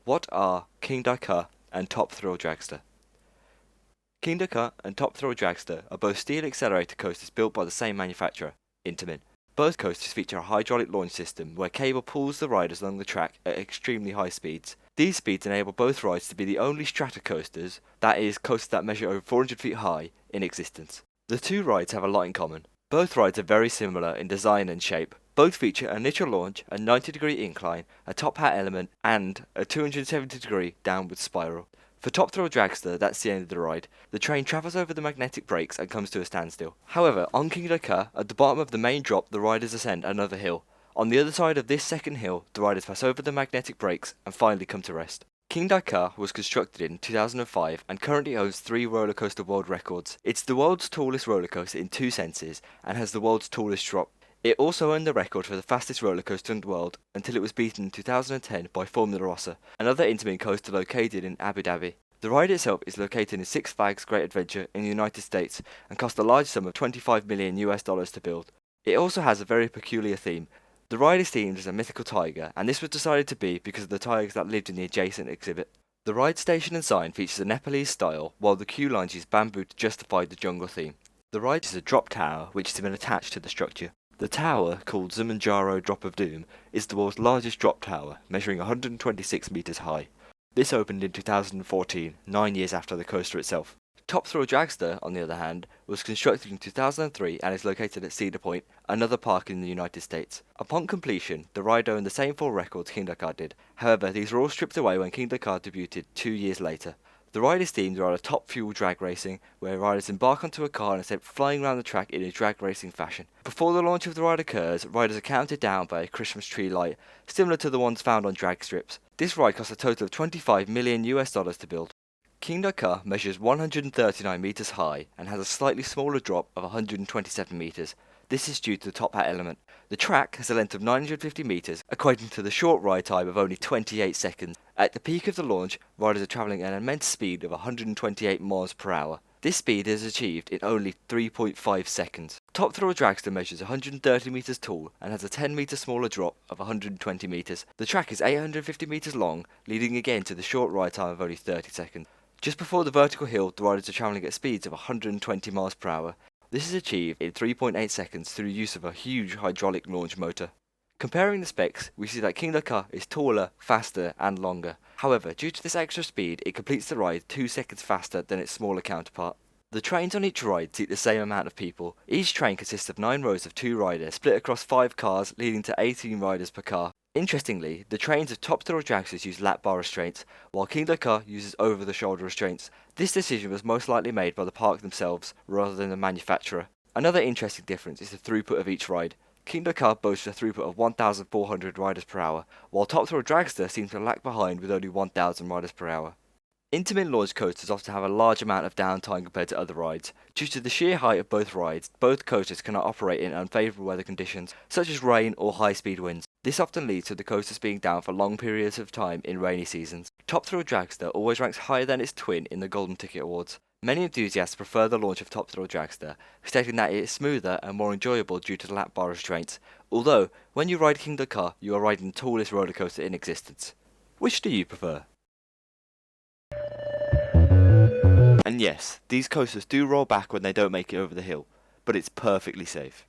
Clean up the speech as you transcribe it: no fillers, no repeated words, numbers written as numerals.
What are Kingda Ka and Top Thrill Dragster? Kingda Ka and Top Thrill Dragster are both steel accelerator coasters built by the same manufacturer, Intamin. Both coasters feature a hydraulic launch system where cable pulls the riders along the track at extremely high speeds. These speeds enable both rides to be the only strata coasters, that is, coasters that measure over 400 feet high, in existence. The two rides have a lot in common. Both rides are very similar in design and shape. Both feature an initial launch, a 90-degree incline, a top hat element, and a 270-degree downward spiral. For Top Thrill Dragster, that's the end of the ride. The train travels over the magnetic brakes and comes to a standstill. However, on Kingda Ka, at the bottom of the main drop, the riders ascend another hill. On the other side of this second hill, the riders pass over the magnetic brakes and finally come to rest. Kingda Ka was constructed in 2005 and currently owns 3 roller coaster world records. It's the world's tallest roller coaster in 2 senses and has the world's tallest drop. It also earned the record for the fastest roller coaster in the world until it was beaten in 2010 by Formula Rossa, another Intamin coaster located in Abu Dhabi. The ride itself is located in Six Flags Great Adventure in the United States and cost a large sum of $25 million to build. It also has a very peculiar theme. The ride is themed as a mythical tiger, and this was decided to be because of the tigers that lived in the adjacent exhibit. The ride station and sign features a Nepalese style, while the queue lines use bamboo to justify the jungle theme. The ride is a drop tower which has been attached to the structure. The tower, called ZUMANJARO Drop of Doom, is the world's largest drop tower, measuring 126 meters high. This opened in 2014, 9 years after the coaster itself. Top Thrill Dragster, on the other hand, was constructed in 2003 and is located at Cedar Point, another park in the United States. Upon completion, the ride owned the same 4 records Kingda Ka did. However, these were all stripped away when Kingda Ka debuted 2 years later. The ride is themed around a top fuel drag racing, where riders embark onto a car and are sent flying around the track in a drag racing fashion. Before the launch of the ride occurs, riders are counted down by a Christmas tree light, similar to the ones found on drag strips. This ride cost a total of $25 million to build. Kingda Ka measures 139 meters high and has a slightly smaller drop of 127 meters. This is due to the top hat element. The track has a length of 950 meters, equating to the short ride time of only 28 seconds. At the peak of the launch, riders are travelling at an immense speed of 128 miles per hour. This speed is achieved in only 3.5 seconds. Top Thrill Dragster measures 130 meters tall and has a 10 meter smaller drop of 120 meters. The track is 850 meters long, leading again to the short ride time of only 30 seconds. Just before the vertical hill, the riders are travelling at speeds of 120 miles per hour. This is achieved in 3.8 seconds through the use of a huge hydraulic launch motor. Comparing the specs, we see that Kingda Ka is taller, faster and longer. However, due to this extra speed, it completes the ride 2 seconds faster than its smaller counterpart. The trains on each ride seat the same amount of people. Each train consists of 9 rows of 2 riders, split across 5 cars, leading to 18 riders per car. Interestingly, the trains of Top Thrill Dragsters use lap bar restraints, while Kingda Ka uses over-the-shoulder restraints. This decision was most likely made by the park themselves, rather than the manufacturer. Another interesting difference is the throughput of each ride. Kingda Ka boasts a throughput of 1,400 riders per hour, while Top Thrill Dragster seems to lag behind with only 1,000 riders per hour. Intamin launch coasters often have a large amount of downtime compared to other rides. Due to the sheer height of both rides, both coasters cannot operate in unfavourable weather conditions, such as rain or high-speed winds. This often leads to the coasters being down for long periods of time in rainy seasons. Top Thrill Dragster always ranks higher than its twin in the Golden Ticket Awards. Many enthusiasts prefer the launch of Top Thrill Dragster, stating that it is smoother and more enjoyable due to the lap bar restraints. Although, when you ride Kingda Ka, you are riding the tallest roller coaster in existence. Which do you prefer? And yes, these coasters do roll back when they don't make it over the hill, but it's perfectly safe.